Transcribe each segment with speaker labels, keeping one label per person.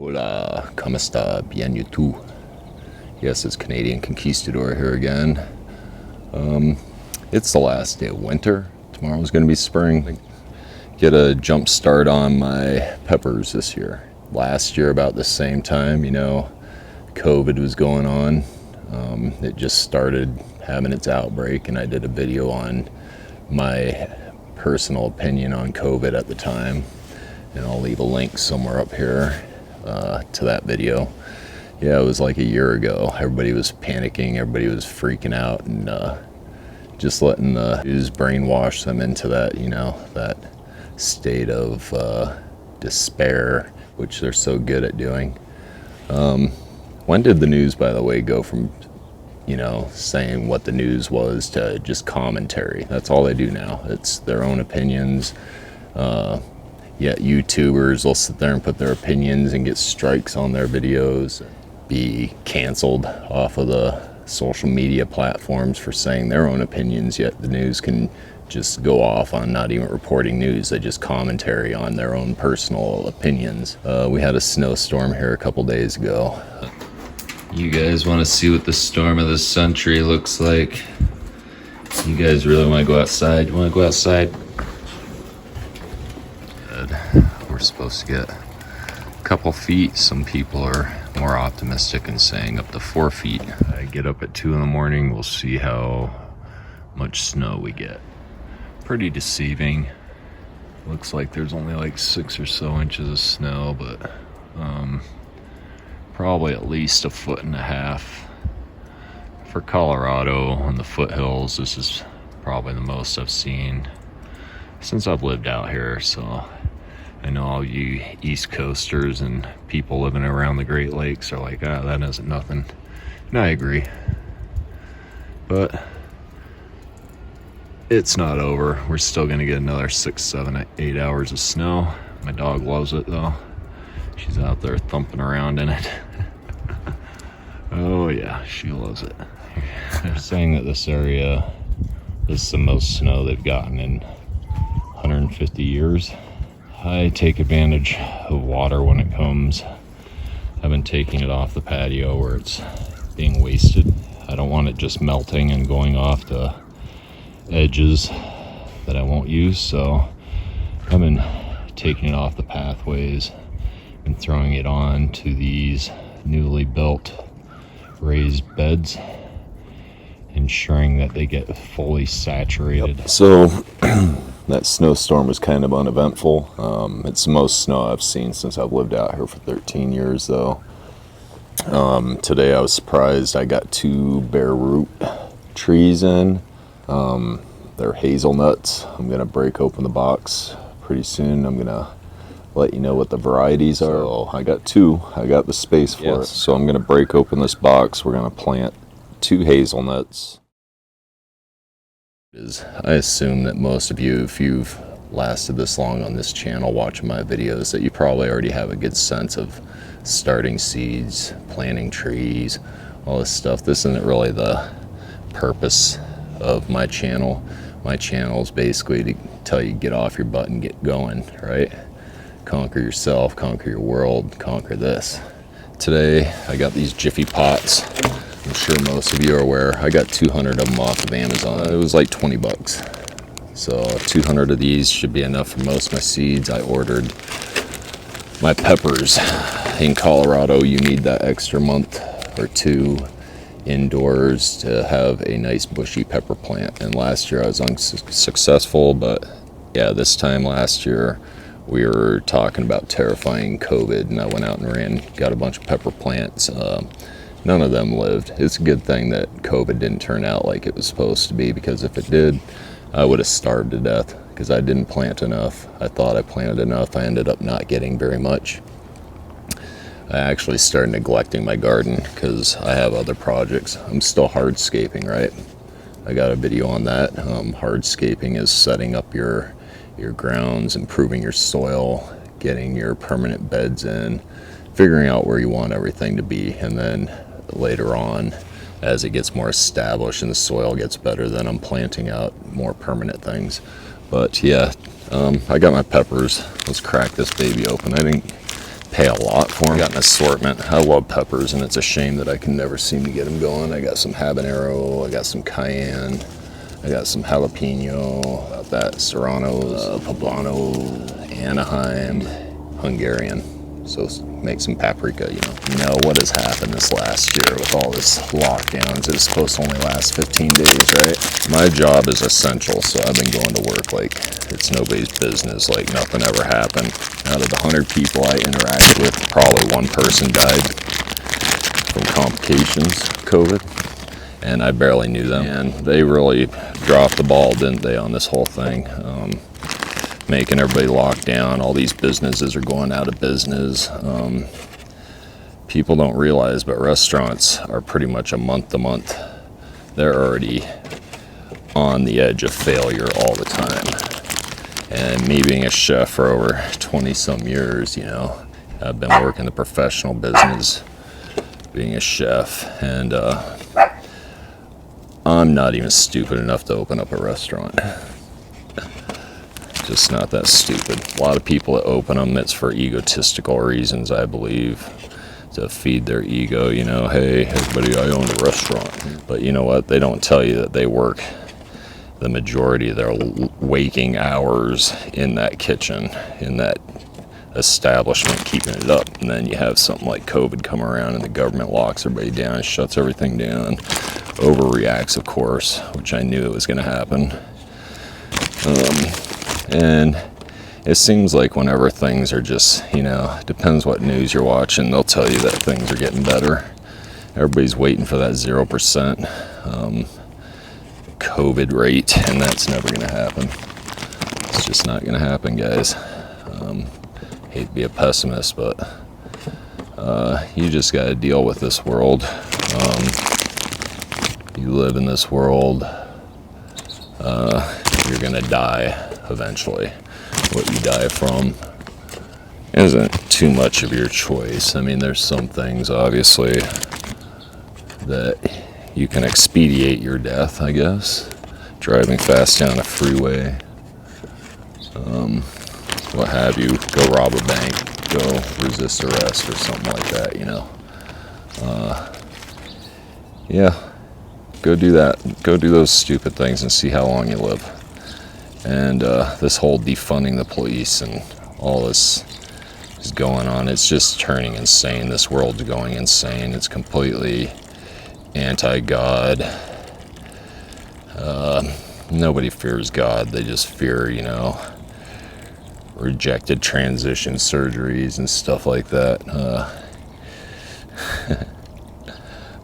Speaker 1: Hola, ¿cómo está? Bien, you too. Yes, it's Canadian Conquistador here again. It's the last day of winter. Tomorrow's going to be spring. Get a jump start on my peppers this year. Last year, about the same time, COVID was going on. It just started having its outbreak, and I did a video on my personal opinion on COVID at the time. And I'll leave a link somewhere up here to that video. Yeah, it was like a year ago. Everybody was panicking, everybody was freaking out, and just letting the news brainwash them into that, that state of despair, which they're so good at doing. When did the news, by the way, go from, saying what the news was to just commentary? That's all they do now. It's their own opinions. Yet YouTubers will sit there and put their opinions and get strikes on their videos, be canceled off of the social media platforms for saying their own opinions, yet the news can just go off on not even reporting news. They just commentary on their own personal opinions. We had a snowstorm here a couple days ago. You guys want to see what the storm of the century looks like? You guys really want to go outside? You want to go outside? We're supposed to get a couple feet. Some people are more optimistic and saying up to 4 feet. I get up at 2 in the morning. We'll see how much snow we get. Pretty deceiving. Looks like there's only like 6 or so inches of snow, but probably at least 1.5 feet. For Colorado on the foothills, this is probably the most I've seen since I've lived out here. So I know all you East Coasters and people living around the Great Lakes are like, that isn't nothing. And I agree. But it's not over. We're still going to get another 6, 7, 8 hours of snow. My dog loves it, though. She's out there thumping around in it. Oh, yeah, she loves it. They're saying that this area is the most snow they've gotten in 150 years. I take advantage of water when it comes. I've been taking it off the patio where it's being wasted. I don't want it just melting and going off the edges that I won't use, so I've been taking it off the pathways and throwing it on to these newly built raised beds, ensuring that they get fully saturated. Yep. So that snowstorm was kind of uneventful. It's the most snow I've seen since I've lived out here for 13 years, though. Today I was surprised I got 2 bare root trees in. They're hazelnuts. I'm going to break open the box pretty soon. I'm going to let you know what the varieties are. So I got 2. I got the space for it. So I'm going to break open this box. We're going to plant 2 hazelnuts. I assume that most of you, if you've lasted this long on this channel watching my videos, that you probably already have a good sense of starting seeds, planting trees, all this stuff. This isn't really the purpose of my channel. My channel is basically to tell you get off your butt and get going, right? Conquer yourself, conquer your world, conquer this. Today I got these Jiffy pots. I'm sure most of you are aware. I got 200 of them off of Amazon. It was like 20 bucks. So 200 of these should be enough for most of my seeds. I ordered my peppers. In Colorado, you need that extra month or 2 indoors to have a nice bushy pepper plant. And last year I was unsuccessful, but yeah, this time last year we were talking about terrifying COVID, and I went out and got a bunch of pepper plants. None of them lived. It's a good thing that COVID didn't turn out like it was supposed to be, because if it did, I would have starved to death because I didn't plant enough. I thought I planted enough. I ended up not getting very much. I actually started neglecting my garden because I have other projects. I'm still hardscaping, right? I got a video on that. Hardscaping is setting up your grounds, improving your soil, getting your permanent beds in, figuring out where you want everything to be, and then later on, as it gets more established and the soil gets better, then I'm planting out more permanent things. But yeah, I got my peppers. Let's crack this baby open. I didn't pay a lot for them. I got an assortment. I love peppers, and it's a shame that I can never seem to get them going. I got some habanero, I got some cayenne, I got some jalapeno, got that Serrano's, poblano, Anaheim, Hungarian. So make some paprika, You know what has happened this last year with all this lockdowns. It's supposed to only last 15 days, right? My job is essential, so I've been going to work like it's nobody's business, like nothing ever happened. Out of the 100 people I interacted with, probably one person died from complications, COVID, and I barely knew them. And they really dropped the ball, didn't they, on this whole thing? Making everybody lock down. All these businesses are going out of business. People don't realize, but restaurants are pretty much a month to month. They're already on the edge of failure all the time. And me being a chef for over 20 some years, I've been working the professional business, being a chef, and I'm not even stupid enough to open up a restaurant. Just not that stupid. A lot of people that open them, it's for egotistical reasons, I believe, to feed their ego. Hey, everybody, I own a restaurant. But you know what? They don't tell you that they work the majority of their waking hours in that kitchen, in that establishment, keeping it up. And then you have something like COVID come around and the government locks everybody down, shuts everything down, overreacts, of course, which I knew it was going to happen. And it seems like whenever things are just, depends what news you're watching, they'll tell you that things are getting better. Everybody's waiting for that 0% COVID rate, and that's never going to happen. It's just not going to happen, guys. Hate to be a pessimist, but you just got to deal with this world. You live in this world. You're going to die eventually. What you die from isn't too much of your choice. I mean, there's some things, obviously, that you can expedite your death, I guess. Driving fast down a freeway, what have you, go rob a bank, go resist arrest or something like that, Yeah, go do that. Go do those stupid things and see how long you live. And this whole defunding the police and all this is going on. It's just turning insane. This world's going insane. It's completely anti-God. Nobody fears God. They just fear, rejected transition surgeries and stuff like that.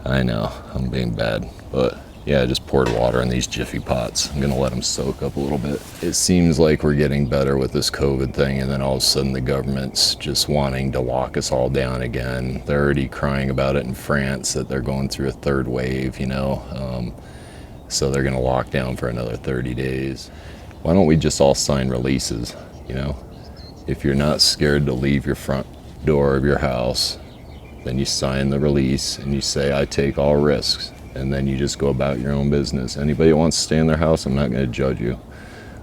Speaker 1: I know, I'm being bad, but yeah, I just poured water in these Jiffy pots. I'm gonna let them soak up a little bit. It seems like we're getting better with this COVID thing, and then all of a sudden the government's just wanting to lock us all down again. They're already crying about it in France, that they're going through a third wave, so they're gonna lock down for another 30 days. Why don't we just all sign releases, If you're not scared to leave your front door of your house, then you sign the release and you say, I take all risks. And then you just go about your own business. Anybody that wants to stay in their house, I'm not going to judge you.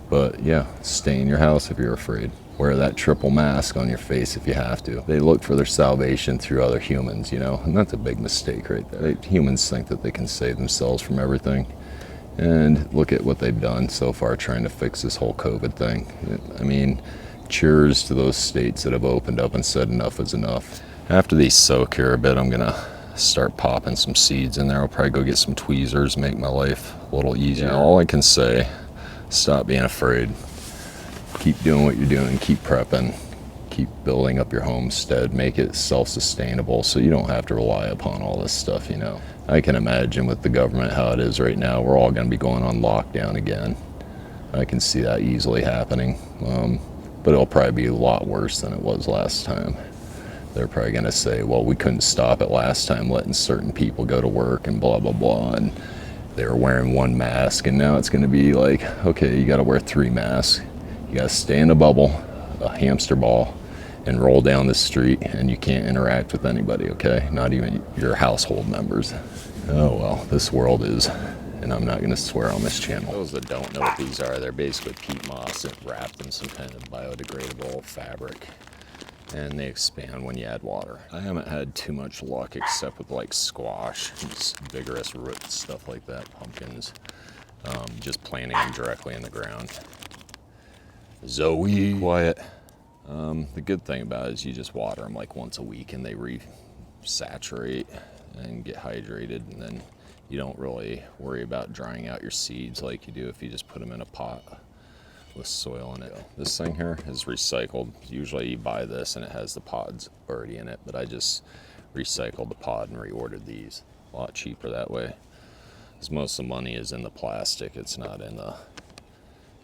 Speaker 1: But yeah, stay in your house if you're afraid. Wear that triple mask on your face if you have to. They look for their salvation through other humans, and that's a big mistake right there. Humans think that they can save themselves from everything. And look at what they've done so far trying to fix this whole COVID thing. I mean, cheers to those states that have opened up and said enough is enough. After these soak here a bit, I'm going to start popping some seeds in there. I'll probably go get some tweezers, make my life a little easier. All I can say, stop being afraid. Keep doing what you're doing, keep prepping, keep building up your homestead, make it self-sustainable so you don't have to rely upon all this stuff, I can imagine with the government how it is right now. We're all going to be going on lockdown again. I can see that easily happening, but it'll probably be a lot worse than it was last time. They're probably going to say, well, we couldn't stop it last time, letting certain people go to work and blah, blah, blah. And they were wearing one mask. And now it's going to be like, okay, you got to wear 3 masks. You got to stay in a bubble, a hamster ball, and roll down the street. And you can't interact with anybody, okay? Not even your household members. Oh, well, this world is, and I'm not going to swear on this channel. Those that don't know what these are, they're basically peat moss wrapped in some kind of biodegradable fabric. and they expand when you add water. I haven't had too much luck except with like squash, just vigorous roots, stuff like that, pumpkins, just planting them directly in the ground. Zoe, quiet. The good thing about it is you just water them like once a week and they resaturate and get hydrated, and then you don't really worry about drying out your seeds like you do if you just put them in a pot with soil in it. This thing here is recycled. Usually you buy this and it has the pods already in it, but I just recycled the pod and reordered these. A lot cheaper that way, because most of the money is in the plastic, it's not in the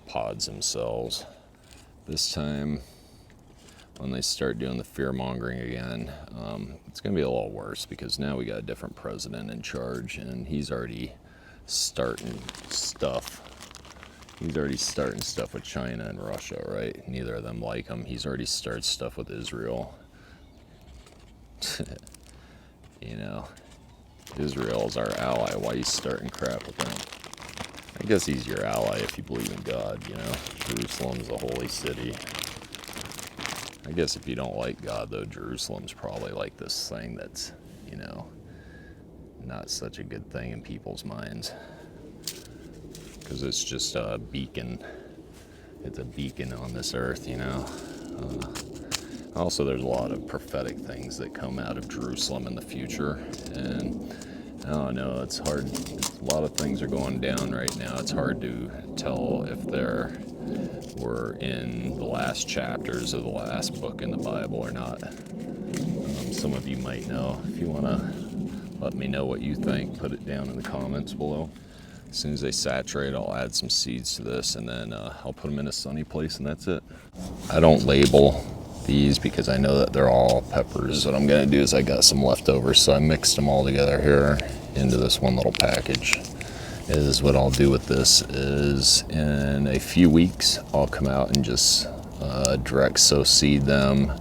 Speaker 1: pods themselves. This time, when they start doing the fear mongering again, it's gonna be a little worse, because now we got a different president in charge and he's already starting stuff. He's already starting stuff with China and Russia, right? Neither of them like him. He's already started stuff with Israel. You know, Israel's our ally. Why are you starting crap with them? I guess he's your ally if you believe in God, you know? Jerusalem's a holy city. I guess if you don't like God, though, Jerusalem's probably like this thing that's, you know, not such a good thing in people's minds. Because it's just a beacon. It's a beacon on this earth, you know. Also, there's a lot of prophetic things that come out of Jerusalem in the future, and I don't know, it's hard. A lot of things are going down right now. It's hard to tell if we're in the last chapters of the last book in the Bible or not. Some of you might know. If you want to let me know what you think, put it down in the comments below. As soon as they saturate, I'll add some seeds to this, and then I'll put them in a sunny place, and that's it. I don't label these because I know that they're all peppers. What I'm gonna do is I got some leftovers, so I mixed them all together here into this one little package. Is what I'll do with this is in a few weeks, I'll come out and just direct sow seed them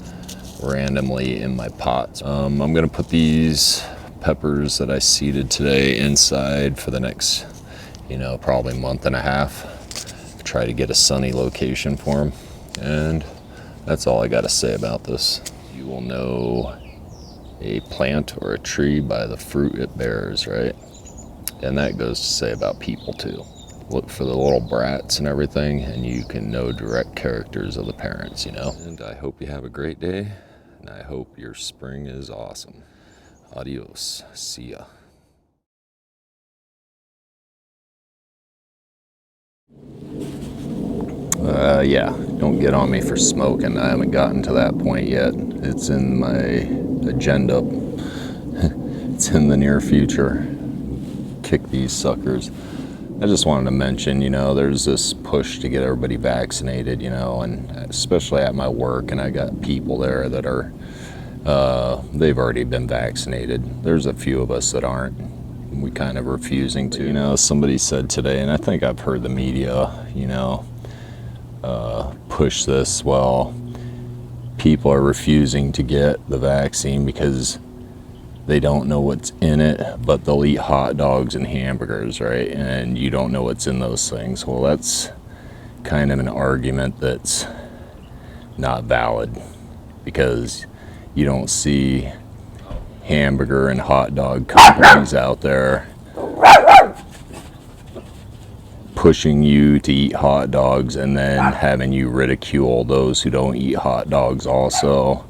Speaker 1: randomly in my pots. I'm gonna put these peppers that I seeded today inside for the next, you know, probably month and a half. Try to get a sunny location for them, and that's all I got to say about this. You will know a plant or a tree by the fruit it bears, right? And that goes to say about people too. Look for the little brats and everything, and you can know direct characters of the parents, you know? And I hope you have a great day, and I hope your spring is awesome. Adios. See ya. Yeah, don't get on me for smoking. I haven't gotten to that point yet. It's in my agenda. It's in the near future. Kick these suckers. I just wanted to mention, you know, there's this push to get everybody vaccinated, you know, and especially at my work, and I got people there that are, they've already been vaccinated. There's a few of us that aren't. We kind of refusing to. You know, somebody said today, and I think I've heard the media, you know, push this. Well, people are refusing to get the vaccine because they don't know what's in it, but they'll eat hot dogs and hamburgers, right? And you don't know what's in those things. Well, that's kind of an argument that's not valid, because you don't see hamburger and hot dog companies out there pushing you to eat hot dogs and then having you ridicule those who don't eat hot dogs also.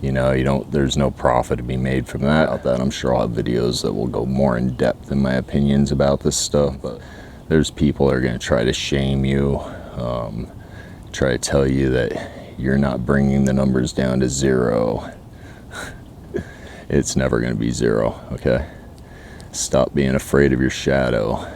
Speaker 1: You know, there's no profit to be made from that. I'm sure I'll have videos that will go more in depth in my opinions about this stuff, but there's people that are going to try to shame you, try to tell you that you're not bringing the numbers down to zero. It's never going to be zero, okay? Stop being afraid of your shadow.